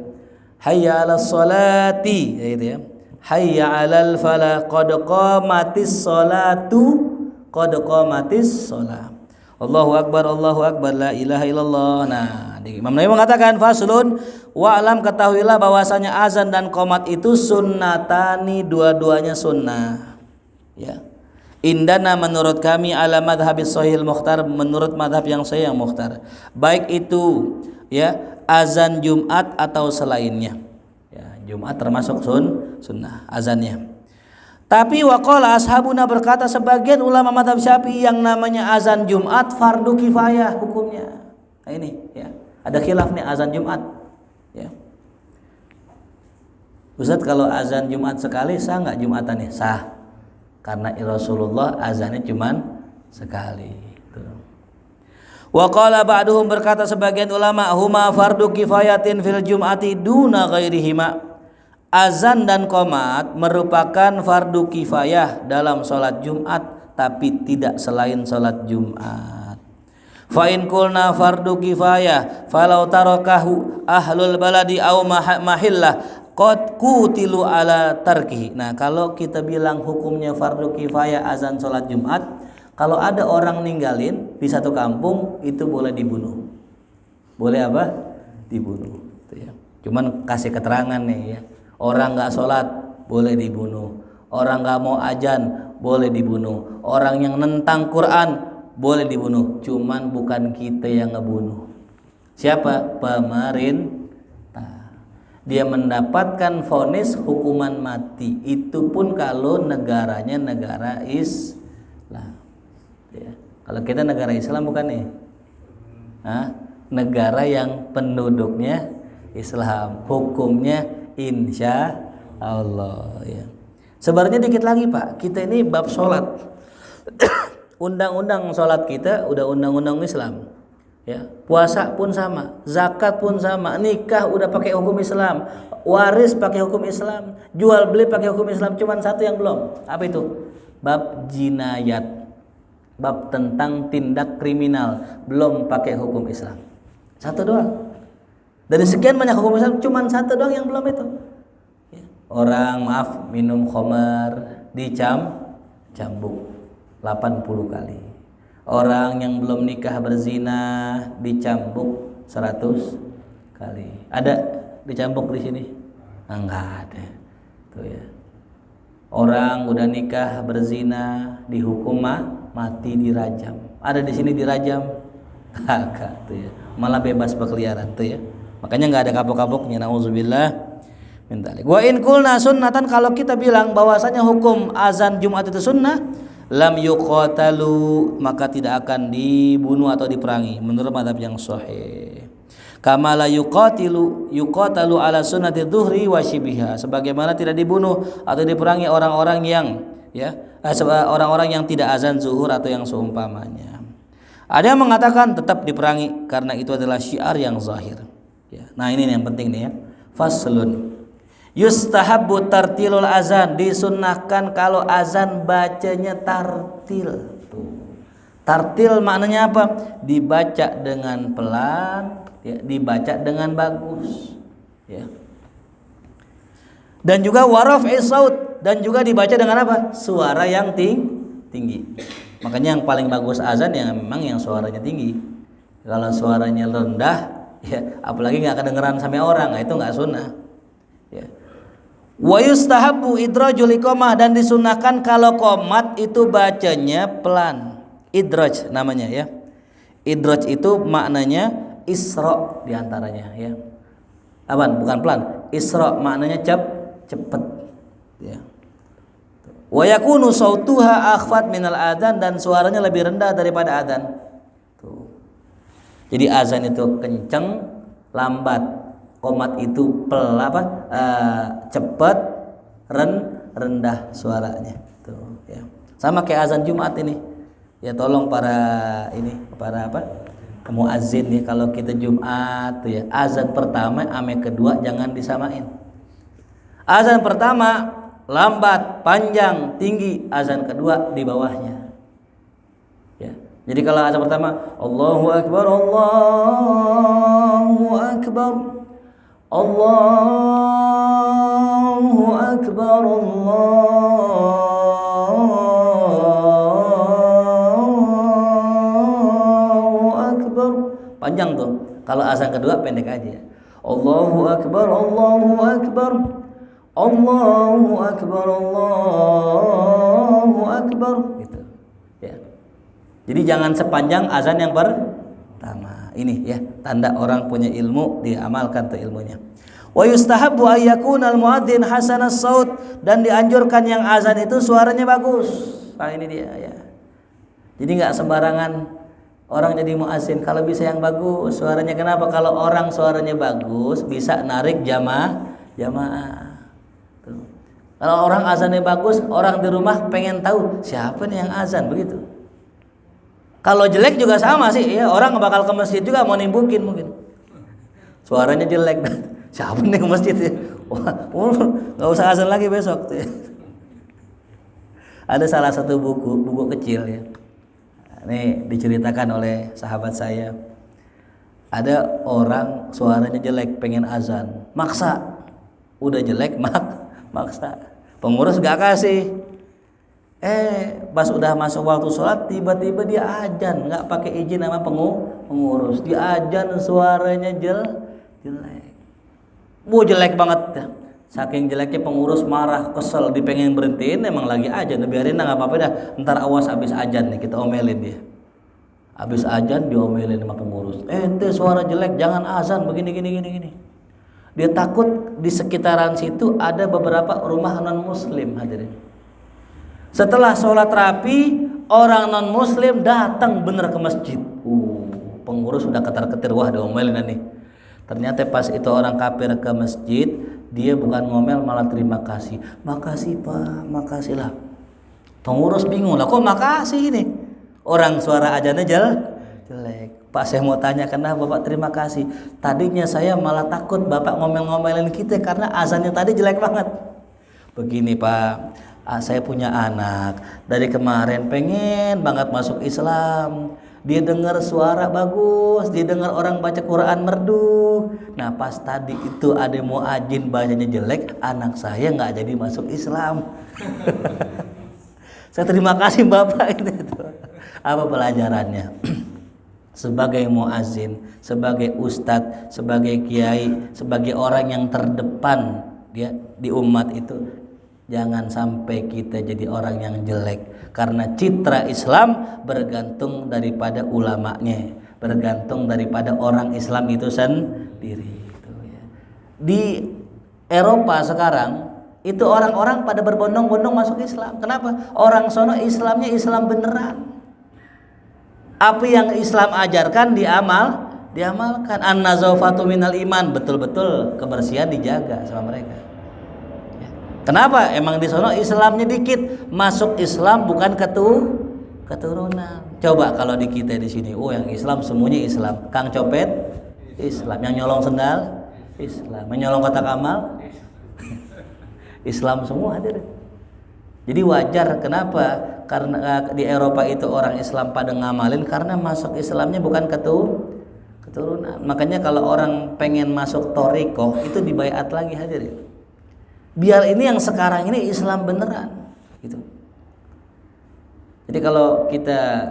Hayya 'alas sholati gitu ya. Hayya 'alal falah qad qamatis sholatu qad qamatis shalah. Allahu akbar la ilaha illallah. Nah, Imam Nawawi mengatakan faslun wa alam ketahuilah bahwasanya azan dan qomat itu sunnatani, dua-duanya sunnah. Ya. Indana menurut kami ala madhabis sahih mukhtar, menurut madhab yang sahih yang mukhtar, baik itu ya azan Jumat atau selainnya ya, Jumat termasuk sunnah azannya. Tapi waqala ashabuna, berkata sebagian ulama madhab Syafi'i, yang namanya azan Jumat fardu kifayah hukumnya. Nah ini ya, ada khilaf nih azan Jumat ya. Ustaz, kalau azan Jumat sekali sah nggak Jumatan nih? Sah. Karena Rasulullah azannya cuman sekali. Wa qala ba'duhum, berkata sebagian ulama, huma fardu kifayatin fil jum'ati duna ghairihima. Azan dan qomat merupakan fardu kifayah dalam sholat Jumat, tapi tidak selain sholat Jumat. Fa in qulna fardu kifayah falau tarakahu ahlul baladi aw mahillah qad qutilu ala tarkihi. Nah, kalau kita bilang hukumnya fardu kifayah azan sholat Jumat, kalau ada orang ninggalin di satu kampung itu boleh dibunuh. Boleh apa? Dibunuh. Ya. Cuman kasih keterangan nih ya. Orang nggak sholat boleh dibunuh. Orang nggak mau azan boleh dibunuh. Orang yang nentang Quran boleh dibunuh. Cuman bukan kita yang ngebunuh. Siapa? Pemerintah. Dia mendapatkan vonis hukuman mati. Itu pun kalau negaranya negara Islam ya. Kalau kita negara Islam bukan nih negara yang penduduknya Islam, hukumnya insya Allah ya. Sebenarnya dikit lagi Pak, kita ini bab sholat undang-undang sholat kita udah undang-undang Islam ya, puasa pun sama, zakat pun sama, nikah udah pakai hukum Islam, waris pakai hukum Islam, jual beli pakai hukum Islam. Cuman satu yang belum, apa itu? Bab jinayat, bab tentang tindak kriminal belum pakai hukum Islam. Satu doang. Dari sekian banyak hukum Islam, cuman satu doang yang belum itu. Orang minum khamar dicambuk 80 kali. Orang yang belum nikah berzina dicambuk 100 kali. Ada dicambuk di sini? Enggak ada. Tuh ya. Orang udah nikah berzina dihukum mati, dirajam. Ada di sini dirajam? Kagak tuh ya. Malah bebas berkeliaran tuh ya. Makanya nggak ada kapok-kapoknya. Nauzubillah min dzalik. Wa in qulna sunnatan, kalau kita bilang bahwasanya hukum azan Jumat itu sunnah, lam yuqatalu, maka tidak akan dibunuh atau diperangi menurut mazhab yang sahih. Kama la yuqatalu ala sunnati dhuhri wa shibiha, sebagaimana tidak dibunuh atau diperangi orang-orang yang orang-orang yang tidak azan zuhur atau yang seumpamanya. Ada yang mengatakan tetap diperangi karena itu adalah syiar yang zahir. Ya. Nah ini yang penting nih ya. Faslun. Yustahabbu tartilul azan, disunnahkan kalau azan bacanya tartil. Tuh. Tartil maknanya apa? Dibaca dengan pelan, ya, dibaca dengan bagus, ya. Dan juga waraf'i saut, dan juga dibaca dengan apa? Suara yang tinggi. Makanya yang paling bagus azan yang memang yang suaranya tinggi. Kalau suaranya rendah, ya, apalagi nggak kedengeran sama orang, nah itu nggak sunnah. Ya. Wa yustahabbu idrajul iqamah, dan disunahkan kalau qomat itu bacanya pelan. Idraj namanya ya. Idraj itu maknanya isra diantaranya ya. Apaan? Bukan pelan. Isra maknanya cepet ya. Wa yakunu sautuha akhfat minal adzan, dan suaranya lebih rendah daripada adzan. Tuh. Jadi azan itu kenceng, lambat. Qomat itu cepat, rendah suaranya. Tuh ya. Sama kayak azan Jumat ini. Ya tolong para muazzin nih, kalau kita Jumat tuh ya, azan pertama ame kedua jangan disamain. Azan pertama lambat, panjang, tinggi, azan kedua di bawahnya. Ya. Jadi kalau azan pertama Allahu akbar, Allahu akbar, Allahu akbar, panjang tuh. Kalau azan kedua pendek aja. Allahu akbar, Allahu akbar, Allahu akbar, Allahu akbar. Gitu. Ya. Jadi jangan sepanjang azan yang pertama. Ini ya, tanda orang punya ilmu, diamalkan tuh ilmunya. Wa yustahabbu ay yakuna al-muadzin hasanas saut, dan dianjurkan yang azan itu suaranya bagus. Nah ini dia ya. Jadi nggak sembarangan orang jadi muazzin, kalau bisa yang bagus suaranya. Kenapa? Kalau orang suaranya bagus bisa narik jamaah. Tuh. Kalau orang azannya bagus, orang di rumah pengen tahu siapa nih yang azan, begitu. Kalau jelek juga sama sih, ya, orang bakal ke masjid juga mau nimbukin mungkin. Suaranya jelek, siapa nih ke masjid ya? Wah, nggak usah azan lagi besok. Tuh, ya. Ada salah satu buku kecil ya. Ini diceritakan oleh sahabat saya. Ada orang suaranya jelek pengen azan, maksa. Udah jelek maksa. Pengurus gak kasih. Pas udah masuk waktu sholat tiba-tiba dia azan, nggak pakai izin sama pengurus. Dia azan suaranya jelek. Jelek banget. Saking jeleknya pengurus marah, kesel, dipengen berhentiin, emang lagi azan, biarin nggak apa-apa dah. Ntar awas habis azan nih kita omelin dia. Habis azan diomelin sama pengurus. Ente suara jelek, jangan azan begini. Dia takut di sekitaran situ ada beberapa rumah non muslim hadirin. Setelah sholat rapi, orang non muslim datang bener ke masjid. Pengurus sudah ketar-ketir, wah diomelin nih. Ternyata pas itu orang kafir ke masjid, dia bukan ngomel malah terima kasih. Makasih Pak, makasih lah. Pengurus bingung lah, kok makasih ini? Orang suara azannya jelek. Pak saya mau tanya, kenapa Bapak terima kasih? Tadinya saya malah takut Bapak ngomel-ngomelin kita karena azannya tadi jelek banget. Begini Pak, saya punya anak dari kemarin pengen banget masuk Islam. Dia dengar suara bagus, dia dengar orang baca Quran merdu. Nah pas tadi itu ada muadzin bacanya jelek, anak saya nggak jadi masuk Islam. Saya terima kasih Bapak ini. Apa pelajarannya? sebagai muazin, sebagai ustadz, sebagai kiai, sebagai orang yang terdepan dia di umat itu, jangan sampai kita jadi orang yang jelek, karena citra Islam bergantung daripada ulamanya, bergantung daripada orang Islam itu sendiri gitu ya. Di Eropa sekarang itu orang-orang pada berbondong-bondong masuk Islam. Kenapa? Orang sono Islamnya Islam beneran. Apa yang Islam ajarkan diamalkan. An-nazafatu minal iman, betul-betul kebersihan dijaga sama mereka. Ya. Kenapa? Emang di sono Islamnya dikit, masuk Islam bukan keturunan. Coba kalau di kita di sini, yang Islam semuanya Islam. Kang copet Islam, yang nyolong sendal Islam, yang nyolong kotak amal Islam semua hadir. Jadi wajar, kenapa? Karena di Eropa itu orang Islam pada ngamalin karena masuk Islamnya bukan keturunan. Makanya kalau orang pengen masuk thariqah itu dibaiat lagi hadirin. Biar ini yang sekarang ini Islam beneran gitu. Jadi kalau kita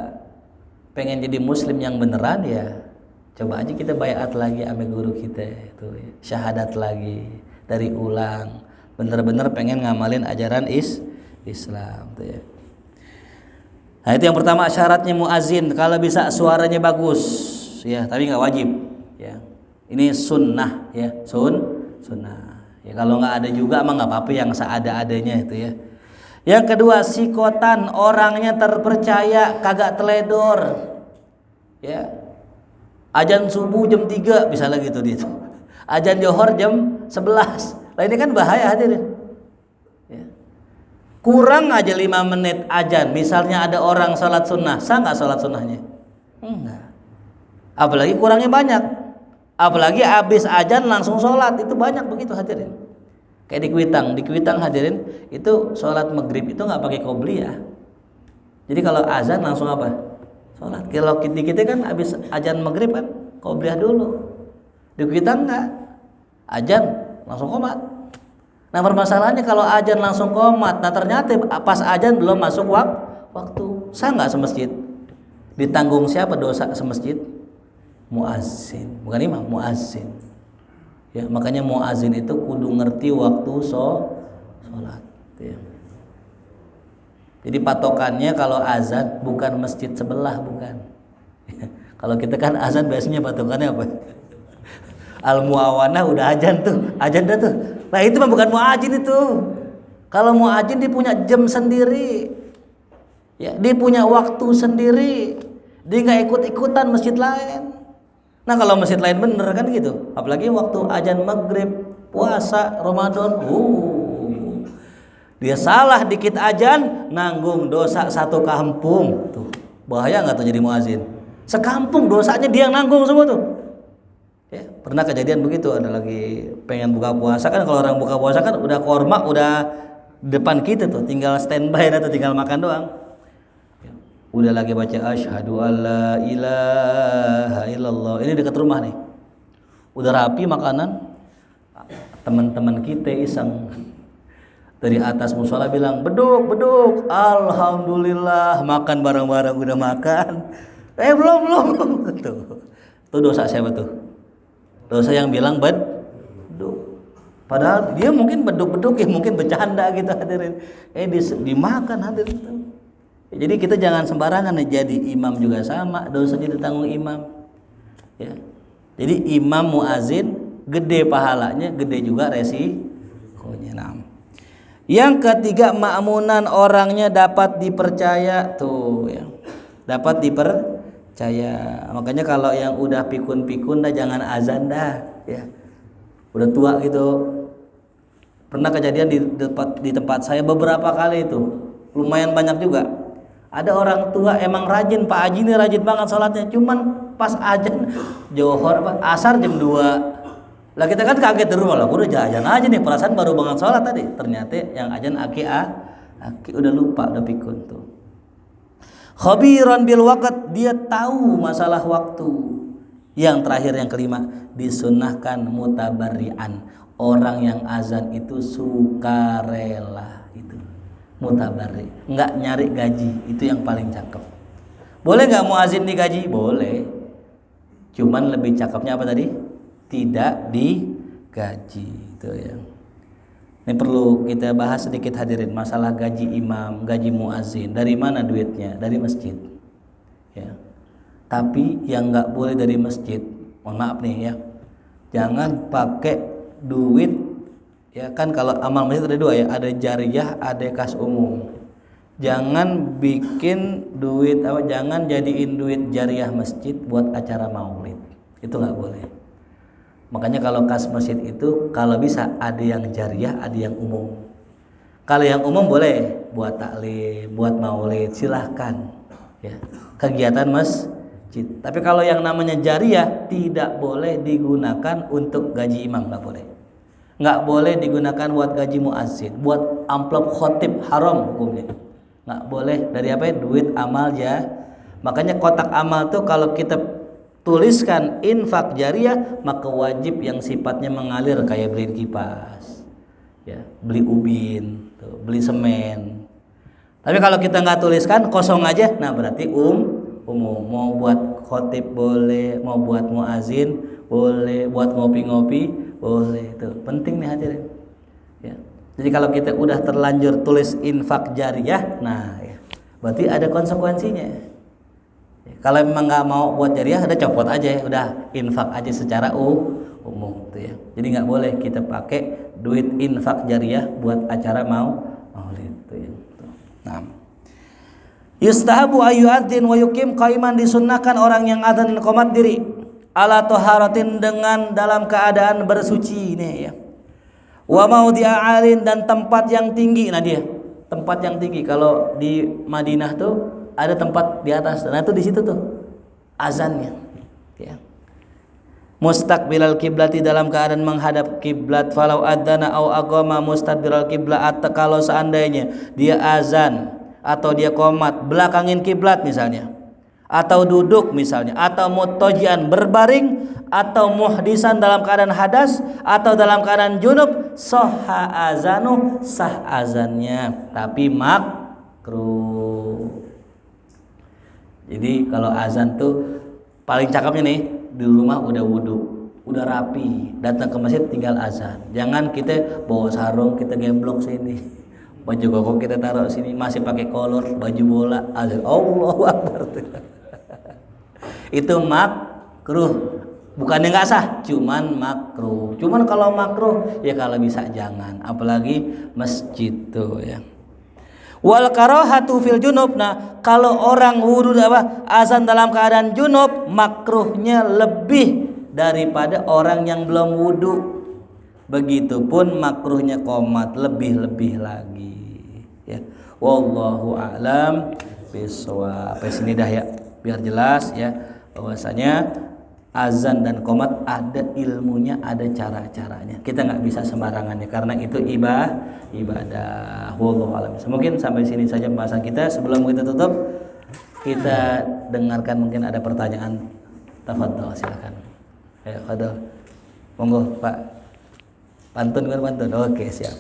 pengen jadi muslim yang beneran ya coba aja kita baiat lagi sama guru kita itu ya. Syahadat lagi dari ulang. Bener-bener pengen ngamalin ajaran Islam tuh ya. Nah itu yang pertama syaratnya muazin, kalau bisa suaranya bagus ya, tapi nggak wajib ya. Ini sunnah ya, sunnah ya. Kalau nggak ada juga emang nggak apa-apa, yang seada-adanya itu ya. Yang kedua sikotan, orangnya terpercaya, kagak teledor ya. Azan subuh jam 3 bisa lagi tuh dia. Azan johor jam 11. Lah ini kan bahaya hadirin. Ya. Kurang aja 5 menit azan, misalnya ada orang sholat sunnah, sah nggak sholat sunnahnya? Enggak. Apalagi kurangnya banyak. Apalagi habis azan langsung sholat, itu banyak begitu hadirin. Kayak di Kuitang hadirin, itu sholat maghrib itu nggak pakai qobliyah. Jadi kalau azan langsung apa? Sholat. Kalau di kita kan habis azan maghrib kan qobliyah dulu. Di Kuitang nggak, azan langsung qomat. Nah permasalahannya kalau azan langsung qomat, nah ternyata pas azan belum masuk waktu, sah nggak semasjid? Ditanggung siapa dosa semasjid? Muazin, bukan imam, muazin. Ya makanya muazin itu kudu ngerti waktu sholat. Ya. Jadi patokannya kalau azan bukan masjid sebelah, bukan. Ya. Kalau kita kan azan biasanya patokannya apa? Al-Muawanah udah azan dah tuh. Nah itu mah bukan muazin itu. Kalau muazin dia punya jam sendiri, ya dia punya waktu sendiri, dia nggak ikut-ikutan masjid lain. Nah kalau masjid lain bener kan gitu, apalagi waktu azan maghrib, puasa, Ramadan, dia salah dikit azan, nanggung dosa satu kampung. Tuh bahaya nggak tuh jadi muazin? Sekampung dosanya dia yang nanggung semua tuh. Ya, pernah kejadian begitu, ada lagi pengen buka puasa kan, kalau orang buka puasa kan udah korma udah depan kita tuh, tinggal standby atau tinggal makan doang. Ya, udah lagi baca asyhadu alla ilaha illallah, ini dekat rumah nih, udah rapi makanan, teman-teman kita iseng dari atas musola bilang beduk, alhamdulillah makan bareng-bareng, udah makan, belum tuh dosa siapa tuh? Dosa yang bilang beduk. Padahal dia mungkin beduk-beduk ya, mungkin bercanda gitu hadirin. Dimakan hadirin. Jadi kita jangan sembarangan ya, jadi imam juga sama, dosanya ditanggung imam. Ya. Jadi imam muazin gede pahalanya, gede juga resikonya. Nah. Yang ketiga ma'munan, orangnya dapat dipercaya tuh ya. Dapat dipercaya. Makanya kalau yang udah pikun-pikun dah jangan azan dah ya. Udah tua gitu. Pernah kejadian di tempat saya beberapa kali itu. Lumayan banyak juga. Ada orang tua emang rajin, Pak Haji ini rajin banget sholatnya, cuman pas azan johor asar jam 2. Lah kita kan kaget di rumah, lah udah jajan aja nih, perasaan baru banget sholat tadi. Ternyata yang azan aki udah lupa, udah pikun tuh. Khabiran bil waqt, dia tahu masalah waktu. Yang terakhir yang kelima, disunnahkan mutabarrian. Orang yang azan itu sukarela itu. Mutabarri, enggak nyari gaji, itu yang paling cakep. Boleh enggak muazin digaji? Boleh. Cuman lebih cakepnya apa tadi? Tidak digaji, itu ya. Ini perlu kita bahas sedikit hadirin, masalah gaji imam, gaji muazin. Dari mana duitnya? Dari masjid. Ya. Tapi yang nggak boleh dari masjid, mohon maaf nih ya, jangan pakai duit. Ya kan kalau amal masjid ada dua ya, ada jariyah, ada kas umum. Jangan bikin duit apa, jangan jadiin duit jariyah masjid buat acara maulid. Itu nggak boleh. Makanya kalau kas masjid itu kalau bisa ada yang jariyah, ada yang umum. Kalau yang umum boleh buat taklim, buat maulid, silahkan ya, kegiatan masjid. Tapi kalau yang namanya jariyah tidak boleh digunakan untuk gaji imam, nggak boleh. Nggak boleh digunakan buat gaji muazzin, buat amplop khotib, haram hukumnya. Nggak boleh dari apa ya, duit amal ya. Makanya kotak amal tuh kalau kita tuliskan infak jariyah, maka wajib yang sifatnya mengalir, kayak beli kipas ya, beli ubin tuh, beli semen. Tapi kalau kita nggak tuliskan, kosong aja, nah berarti umum. Mau buat khotib boleh, mau buat muazin boleh, buat ngopi-ngopi boleh. Itu penting nih hadirin ya. Jadi kalau kita udah terlanjur tulis infak jariyah, nah ya, berarti ada konsekuensinya. Kalau memang nggak mau buat jariyah, udah copot aja ya, udah infak aja secara umum tuh ya. Jadi nggak boleh kita pakai duit infak jariyah buat acara maulid tuh ya. Nah, yustahabu ayyu'adzin wa yuqim qaiman, disunnahkan orang yang adzan dan qomat diri ala taharatin, dengan dalam keadaan bersuci nih ya. Wa maudhi'a 'alin, dan tempat yang tinggi. Nah dia tempat yang tinggi kalau di Madinah tuh ada tempat di atas, nah itu di situ tuh azannya ya. Mustaqbilal kiblati, dalam keadaan menghadap kiblat. Falau adzana au aqama mustadbiral kiblat, kalau seandainya dia azan atau dia qomat belakangin kiblat misalnya, atau duduk misalnya, atau muttajian berbaring, atau muhdisan dalam keadaan hadas, atau dalam keadaan junub, sahha azanu, sah azannya, tapi makruh. Jadi kalau azan tuh paling cakepnya nih, di rumah udah wudu, udah rapi, datang ke masjid tinggal azan. Jangan kita bawa sarung, kita gemblok sini, baju koko kita taruh sini, masih pakai kolor, baju bola, azan Allahu Akbar. Itu makruh. Bukannya nggak sah, cuman makruh. Cuman kalau makruh ya kalau bisa jangan, apalagi masjid tuh ya. Wal karahatu fil junub, nah kalau orang wudu apa azan dalam keadaan junub, makruhnya lebih daripada orang yang belum wudu. Begitupun makruhnya qomat, lebih lagi ya. Wallahu a'lam bishawab. Sampai sini dah ya, biar jelas ya bahwasanya azan dan qomat ada ilmunya, ada cara-caranya. Kita nggak bisa sembarangannya karena itu ibadah. Wallahu a'lam. Mungkin sampai sini saja pembahasan kita. Sebelum kita tutup, kita dengarkan, mungkin ada pertanyaan. Tafadhol, silakan. Ayo, Fadhol. Monggo, Pak. Pantun kan pantun. Oke, siap.